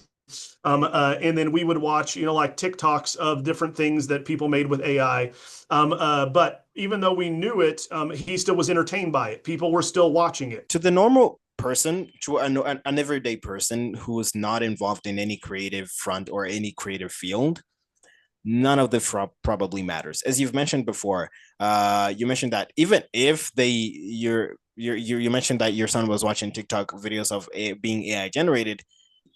Speaker 1: And then we would watch, like TikToks of different things that people made with AI. But even though we knew it, he still was entertained by it. People were still watching it.
Speaker 2: To the normal person, to an everyday person who is not involved in any creative front or any creative field, none of the probably matters. As you've mentioned before, you mentioned that even if you mentioned that your son was watching TikTok videos of being AI generated,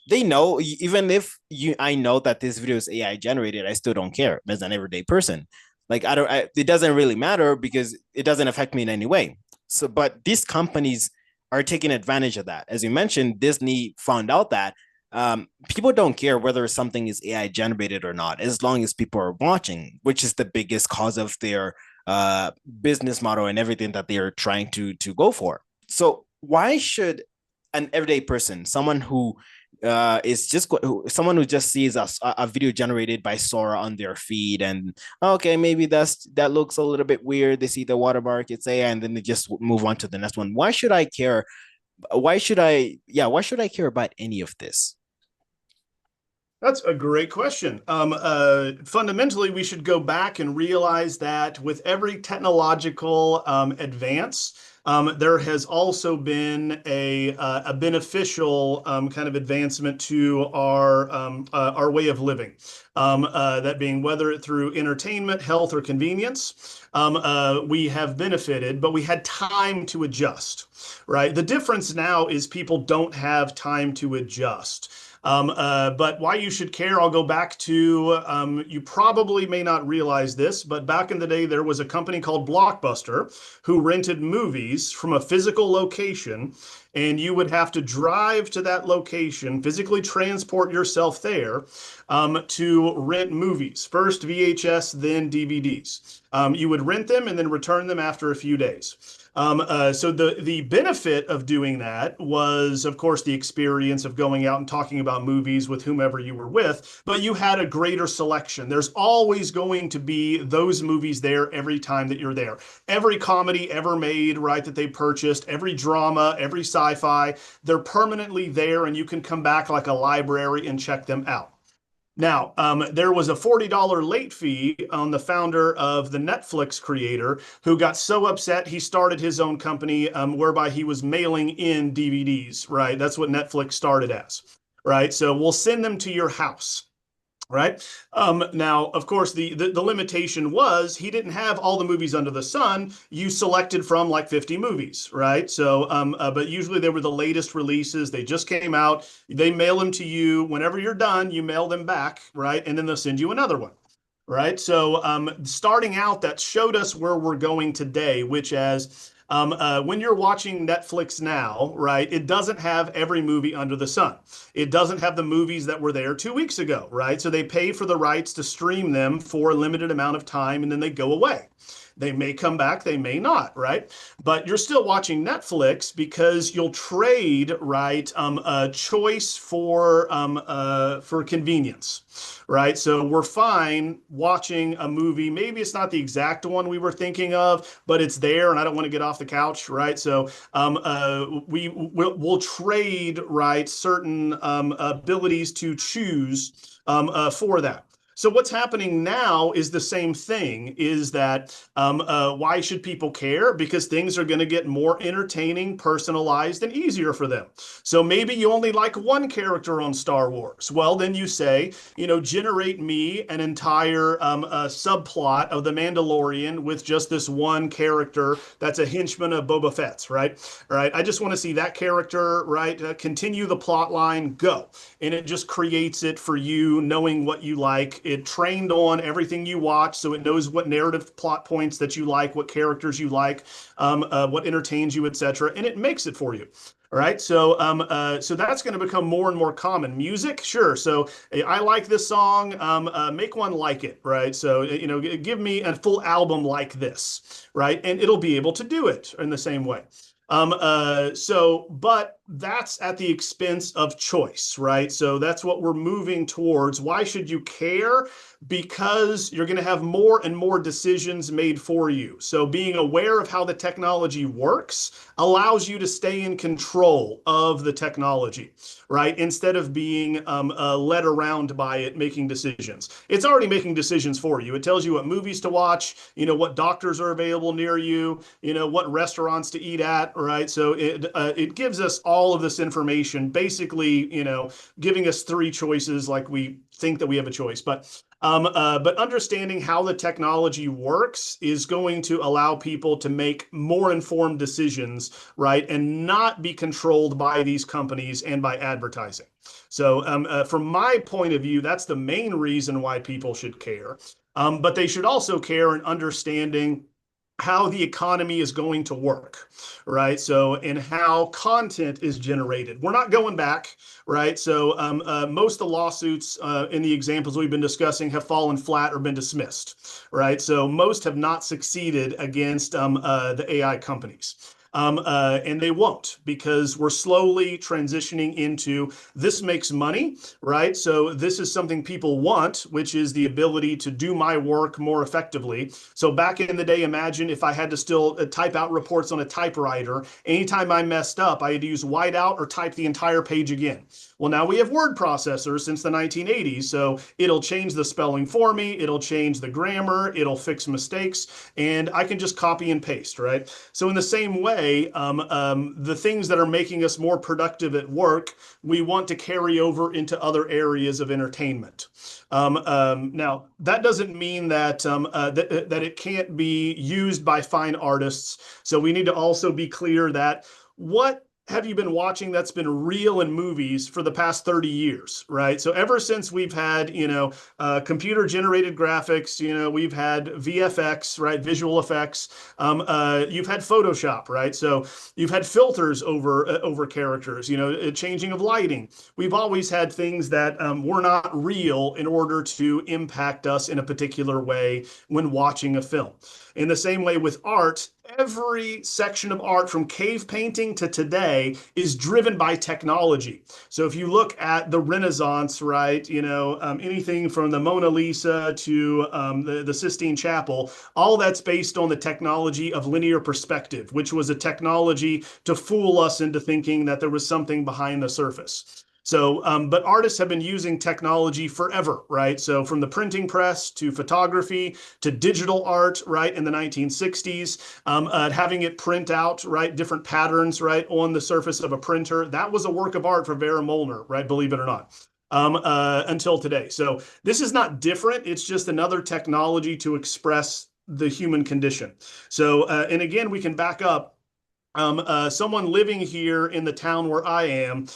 Speaker 2: they know, even if I know that this video is AI generated, I still don't care as an everyday person. Like it doesn't really matter because it doesn't affect me in any way. So, but these companies are taking advantage of that. As you mentioned, Disney found out that people don't care whether something is AI generated or not, as long as people are watching, which is the biggest cause of their business model and everything that they are trying to go for. So why should an everyday person, someone who is just someone who just sees a video generated by Sora on their feed, and okay, maybe that looks a little bit weird. They see the watermark, it's AI, and then they just move on to the next one. Why should I care? Why should I care about any of this?
Speaker 1: That's a great question. Fundamentally, we should go back and realize that with every technological advance, there has also been a beneficial kind of advancement to our way of living. That being whether through entertainment, health, or convenience, we have benefited, but we had time to adjust, right? The difference now is people don't have time to adjust. But why you should care, I'll go back to, you probably may not realize this, but back in the day, there was a company called Blockbuster who rented movies from a physical location, and you would have to drive to that location, physically transport yourself there to rent movies. First VHS, then DVDs. You would rent them and then return them after a few days. So the benefit of doing that was, of course, the experience of going out and talking about movies with whomever you were with, but you had a greater selection. There's always going to be those movies there every time that you're there. Every comedy ever made, right, that they purchased, every drama, every sci-fi, they're permanently there, and you can come back like a library and check them out. Now, there was a $40 late fee on the founder of the Netflix creator who got so upset he started his own company whereby he was mailing in DVDs, right? That's what Netflix started as, right? So we'll send them to your house. Right. Now, of course, the limitation was he didn't have all the movies under the sun. You selected from like 50 movies, right? So, but usually they were the latest releases. They just came out. They mail them to you. Whenever you're done, you mail them back, right? And then they'll send you another one, right? So, starting out, that showed us where we're going today, which as when you're watching Netflix now, right, it doesn't have every movie under the sun. It doesn't have the movies that were there 2 weeks ago, right? So they pay for the rights to stream them for a limited amount of time and then they go away. They may come back, they may not, right? But you're still watching Netflix because you'll trade, right, a choice for convenience, right? So we're fine watching a movie. Maybe it's not the exact one we were thinking of, but it's there, and I don't want to get off the couch, right? So we'll trade, right, certain abilities to choose for that. So what's happening now is the same thing, is that why should people care? Because things are going to get more entertaining, personalized, and easier for them. So maybe you only like one character on Star Wars. Well, then you say, generate me an entire subplot of The Mandalorian with just this one character that's a henchman of Boba Fett's, right? Right. I just want to see that character, right? Continue the plot line, go. And it just creates it for you, knowing what you like. It trained on everything you watch, so it knows what narrative plot points that you like, what characters you like, what entertains you, etc., and it makes it for you. All right, so that's going to become more and more common. Music, sure. So I like this song. Make one like it, right? So give me a full album like this, right? And it'll be able to do it in the same way. But that's at the expense of choice, right? So that's what we're moving towards. Why should you care? Because you're going to have more and more decisions made for you. So being aware of how the technology works allows you to stay in control of the technology, right? Instead of being led around by it making decisions. It's already making decisions for you. It tells you what movies to watch, what doctors are available near you, what restaurants to eat at, right? So it gives us all of this information, basically, giving us three choices, like we think that we have a choice. But understanding how the technology works is going to allow people to make more informed decisions, right, and not be controlled by these companies and by advertising. So from my point of view, that's the main reason why people should care. But they should also care in understanding how the economy is going to work, right? So, and how content is generated. We're not going back, right? So, most of the lawsuits in the examples we've been discussing have fallen flat or been dismissed, right? So, most have not succeeded against the AI companies. And they won't, because we're slowly transitioning into this makes money, right? So this is something people want, which is the ability to do my work more effectively. So back in the day, imagine if I had to still type out reports on a typewriter. Anytime I messed up, I had to use whiteout or type the entire page again. Well, now we have word processors since the 1980s, so it'll change the spelling for me, it'll change the grammar, it'll fix mistakes, and I can just copy and paste, right? So in the same way, the things that are making us more productive at work, we want to carry over into other areas of entertainment. Now, that doesn't mean that it can't be used by fine artists. So we need to also be clear that what have you been watching that's been real in movies for the past 30 years, right? So ever since we've had, computer generated graphics, we've had VFX, right? Visual effects. You've had Photoshop, right? So you've had filters over characters, changing of lighting. We've always had things that were not real in order to impact us in a particular way when watching a film. In the same way with art, every section of art from cave painting to today is driven by technology. So if you look at the Renaissance, right, anything from the Mona Lisa to the Sistine Chapel, all that's based on the technology of linear perspective, which was a technology to fool us into thinking that there was something behind the surface. So, but artists have been using technology forever, right? So from the printing press to photography to digital art, right, in the 1960s, having it print out, right, different patterns, right, on the surface of a printer. That was a work of art for Vera Molnar, right, believe it or not, until today. So this is not different. It's just another technology to express the human condition. So, and again, we can back up. Someone living here in the town where I am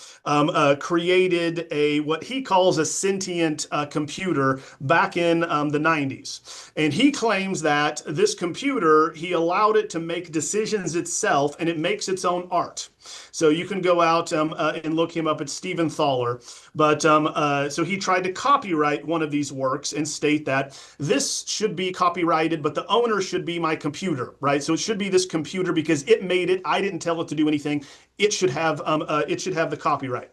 Speaker 1: created what he calls a sentient computer back in the 90s. And he claims that this computer, he allowed it to make decisions itself and it makes its own art. So you can go out and look him up. It's Stephen Thaler. But so he tried to copyright one of these works and state that this should be copyrighted, but the owner should be my computer, right? So it should be this computer because it made it. I didn't tell it to do anything. It should have the copyright.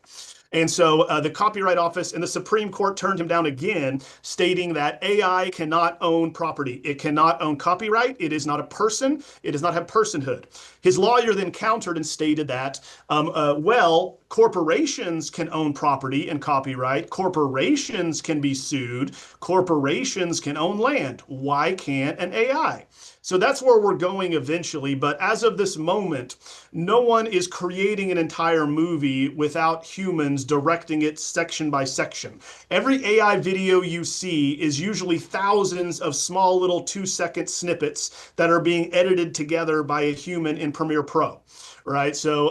Speaker 1: And so the Copyright Office and the Supreme Court turned him down again, stating that AI cannot own property. It cannot own copyright. It is not a person. It does not have personhood. His lawyer then countered and stated that, well, corporations can own property and copyright. Corporations can be sued. Corporations can own land. Why can't an AI? So that's where we're going eventually. But as of this moment, no one is creating an entire movie without humans directing it section by section. Every AI video you see is usually thousands of small little 2-second snippets that are being edited together by a human in Premiere Pro. Right, so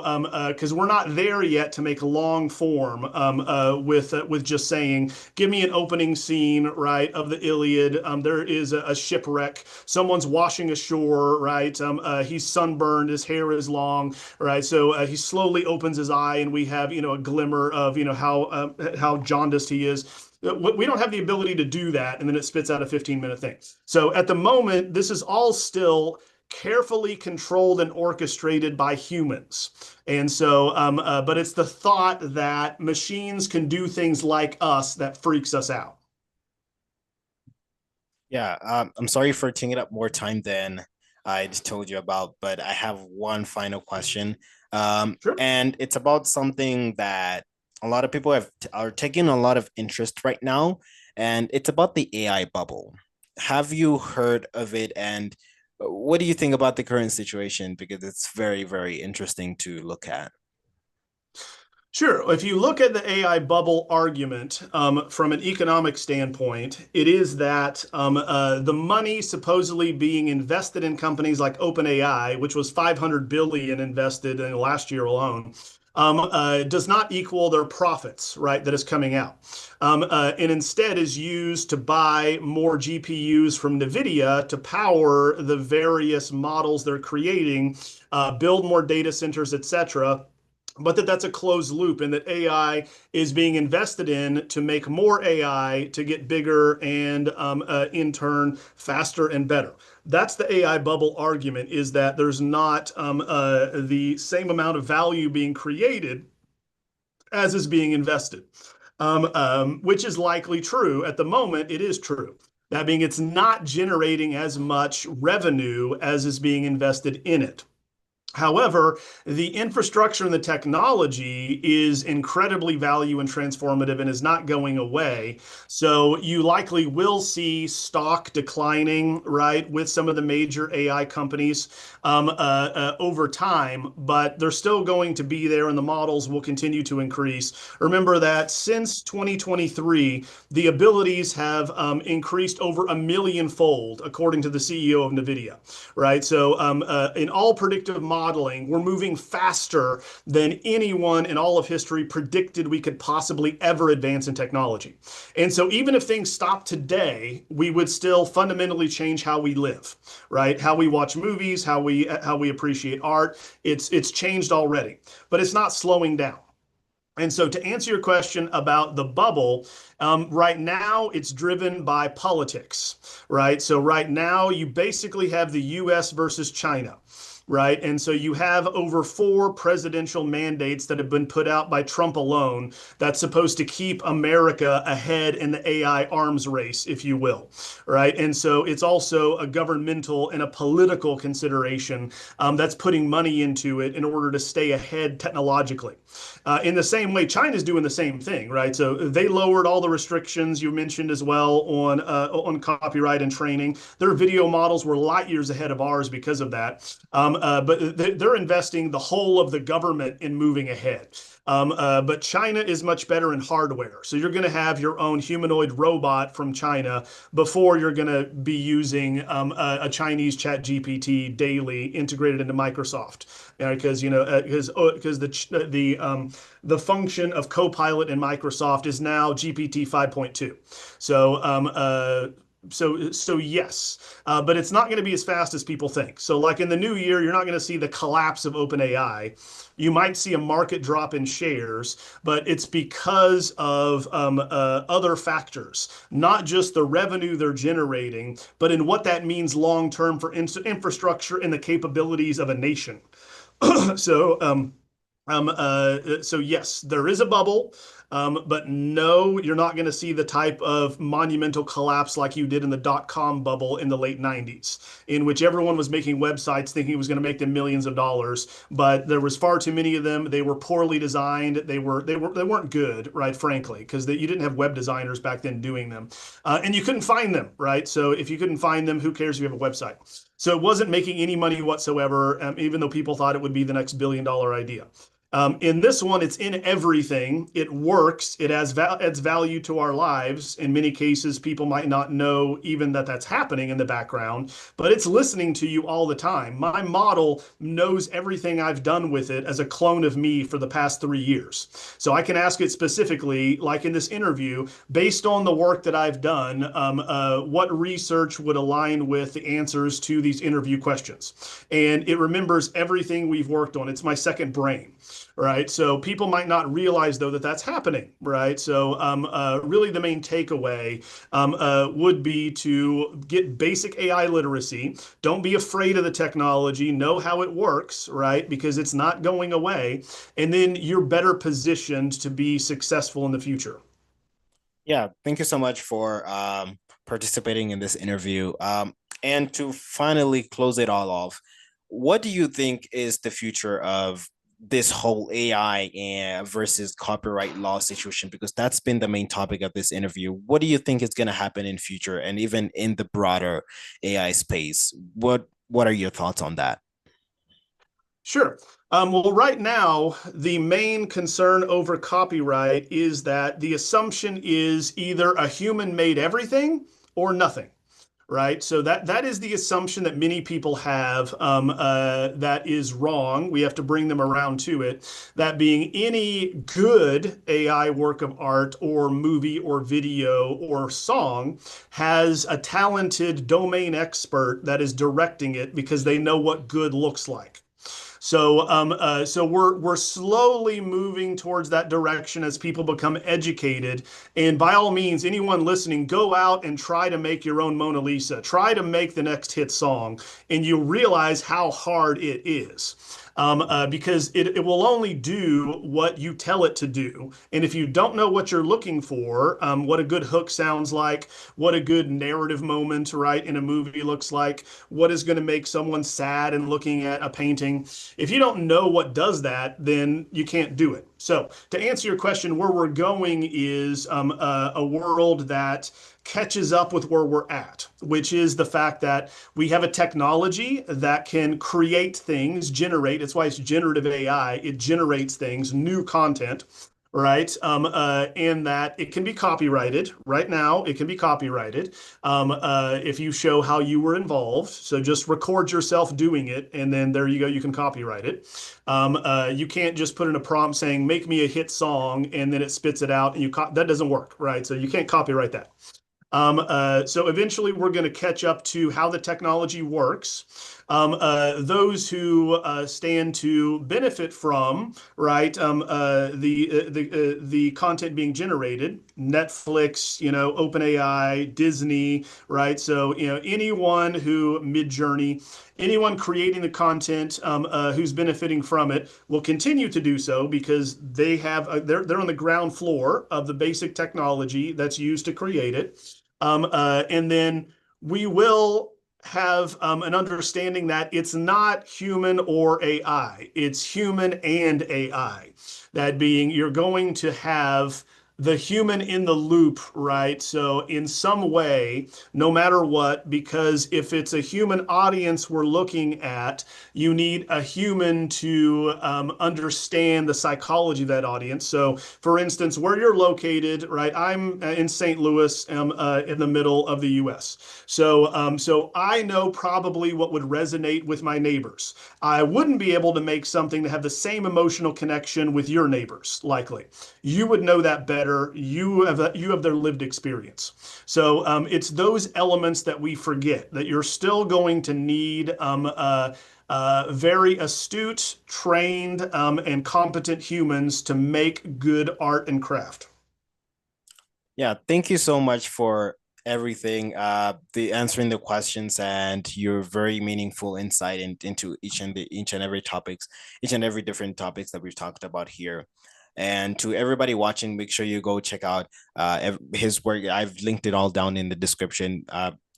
Speaker 1: because we're not there yet to make long form with just saying, give me an opening scene, right, of the Iliad. There is a shipwreck, someone's washing ashore, right? He's sunburned, his hair is long, right? So he slowly opens his eye, and we have a glimmer of how jaundiced he is. We don't have the ability to do that, and then it spits out a 15-minute thing. So at the moment, this is all still carefully controlled and orchestrated by humans. And so, but it's the thought that machines can do things like us that freaks us out.
Speaker 2: Yeah, I'm sorry for taking up more time than I just told you about, but I have one final question.
Speaker 1: Sure.
Speaker 2: And it's about something that a lot of people are taking a lot of interest right now, and it's about the AI bubble. Have you heard of it? And what do you think about the current situation? Because it's very, very interesting to look at.
Speaker 1: Sure. If you look at the AI bubble argument from an economic standpoint, it is that the money supposedly being invested in companies like OpenAI, which was 500 billion invested in last year alone, does not equal their profits, right? That is coming out, and instead is used to buy more GPUs from NVIDIA to power the various models they're creating, build more data centers, etc, but that's a closed loop and that AI is being invested in to make more AI to get bigger and in turn faster and better. That's the AI bubble argument, is that there's not the same amount of value being created as is being invested, which is likely true. At the moment, it is true. That being, it's not generating as much revenue as is being invested in it. However, the infrastructure and the technology is incredibly value and transformative and is not going away. So you likely will see stock declining, right, with some of the major AI companies over time, but they're still going to be there and the models will continue to increase. Remember that since 2023, the abilities have increased over a million fold, according to the CEO of NVIDIA, right? So in all predictive modeling, we're moving faster than anyone in all of history predicted we could possibly ever advance in technology. And so even if things stop today, we would still fundamentally change how we live, right? How we watch movies, how we appreciate art. It's changed already, but it's not slowing down. And so, to answer your question about the bubble, right now it's driven by politics, right? So, right now you basically have the US versus China, right? And so you have over 4 presidential mandates that have been put out by Trump alone that's supposed to keep America ahead in the AI arms race, if you will, right? And so it's also a governmental and a political consideration that's putting money into it in order to stay ahead technologically. In the same way, China's doing the same thing, right? So they lowered all the restrictions you mentioned as well on copyright and training. Their video models were light years ahead of ours because of that. But they're investing the whole of the government in moving ahead. But China is much better in hardware. So you're going to have your own humanoid robot from China before you're going to be using a Chinese chat GPT daily integrated into Microsoft. Because because the function of Copilot in Microsoft is now GPT 5.2. So so yes, but it's not going to be as fast as people think. So like in the new year, you're not going to see the collapse of OpenAI. You might see a market drop in shares, but it's because of other factors, not just the revenue they're generating, but in what that means long term for infrastructure and the capabilities of a nation. so so yes, there is a bubble, but no, you're not going to see the type of monumental collapse like you did in the dot-com bubble in the late 90s, in which everyone was making websites thinking it was going to make them millions of dollars, but there was far too many of them. They were poorly designed. They weren't good, right? Frankly, because you didn't have web designers back then doing them, and you couldn't find them, right? So if you couldn't find them, who cares if you have a website? So it wasn't making any money whatsoever, even though people thought it would be the next billion-dollar idea. In this one, it's in everything. It works. It adds value to our lives. In many cases, people might not know even that that's happening in the background, but it's listening to you all the time. My model knows everything I've done with it as a clone of me for the past 3 years. So I can ask it specifically, like in this interview, based on the work that I've done, what research would align with the answers to these interview questions. And it remembers everything we've worked on. It's my second brain, right? So people might not realize though that that's happening, right? So really the main takeaway would be to get basic AI literacy. Don't be afraid of the technology. Know how it works, right? Because it's not going away. And then you're better positioned to be successful in the future.
Speaker 2: Yeah, thank you so much for participating in this interview. And to finally close it all off, what do you think is the future of this whole AI and versus copyright law situation? Because that's been the main topic of this interview. What do you think is going to happen in future and even in the broader AI space? What are your thoughts on that?
Speaker 1: Sure. Well, right now, the main concern over copyright is that the assumption is either a human made everything or nothing, right? So that is the assumption that many people have. That is wrong. We have to bring them around to it. That being any good AI work of art or movie or video or song has a talented domain expert that is directing it because they know what good looks like. So we're slowly moving towards that direction as people become educated. And by all means, anyone listening, go out and try to make your own Mona Lisa. Try to make the next hit song, and you'll realize how hard it is. Because it will only do what you tell it to do. And if you don't know what you're looking for, what a good hook sounds like, what a good narrative moment, right, in a movie looks like, what is going to make someone sad and looking at a painting. If you don't know what does that, then you can't do it. So to answer your question, where we're going is a world that catches up with where we're at, which is the fact that we have a technology that can create things, generate. That's why it's generative AI. It generates things, new content, right? And that it can be copyrighted. Right now, it can be copyrighted if you show how you were involved. So just record yourself doing it, and then there you go. You can copyright it. You can't just put in a prompt saying "make me a hit song" and then it spits it out, and that doesn't work, right? So you can't copyright that. So eventually, we're going to catch up to how the technology works. Those who stand to benefit from, right, the content being generated, Netflix, OpenAI, Disney, right? So anyone who Midjourney, anyone creating the content who's benefiting from it will continue to do so because they're on the ground floor of the basic technology that's used to create it. And then we will have an understanding that it's not human or AI, it's human and AI. That being, you're going to have the human in the loop, right? So, in some way, no matter what, because if it's a human audience we're looking at, you need a human to understand the psychology of that audience. So, for instance, where you're located, right? I'm in St. Louis, in the middle of the U.S. So I know probably what would resonate with my neighbors. I wouldn't be able to make something to have the same emotional connection with your neighbors, likely. You would know that better better. You have their lived experience. So it's those elements that we forget that you're still going to need very astute, trained, and competent humans to make good art and craft.
Speaker 2: Yeah, thank you so much for everything, the answering the questions and your very meaningful insight into each and every topics, each and every different topics that we've talked about here. And to everybody watching, make sure you go check out his work. I've linked it all down in the description.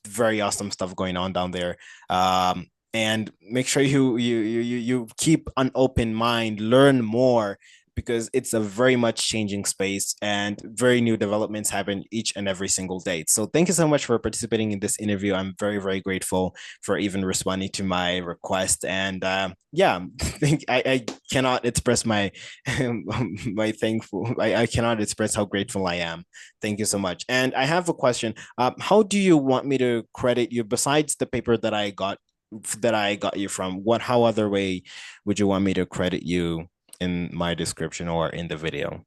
Speaker 2: Very awesome stuff going on down there. And make sure you keep an open mind, learn more, because it's a very much changing space and very new developments happen each and every single day. So thank you so much for participating in this interview. I'm very, very grateful for even responding to my request. And yeah, I cannot express my my thankful. I cannot express how grateful I am. Thank you so much. And I have a question. How do you want me to credit you besides the paper that I got you from? How other way would you want me to credit you in my description or in the video?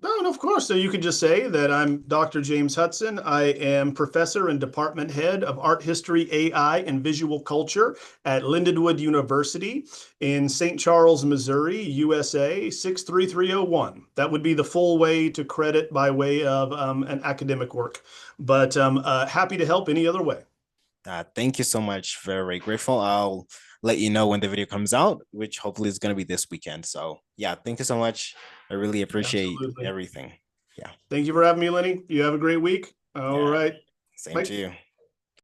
Speaker 1: Oh, and of course. So you could just say that I'm Dr. James Hutson. I am professor and department head of art history, AI, and visual culture at Lindenwood University in St. Charles, Missouri, USA 63301. That would be the full way to credit by way of an academic work. But happy to help any other way.
Speaker 2: Thank you so much. Very, very grateful. I'll let you know when the video comes out, which hopefully is going to be this weekend. So, yeah, thank you so much. I really appreciate
Speaker 1: Absolutely.
Speaker 2: everything. Yeah.
Speaker 1: Thank you for having me, Lenny. You have a great week. All
Speaker 2: Yeah.
Speaker 1: right.
Speaker 2: Same
Speaker 1: Bye.
Speaker 2: to you.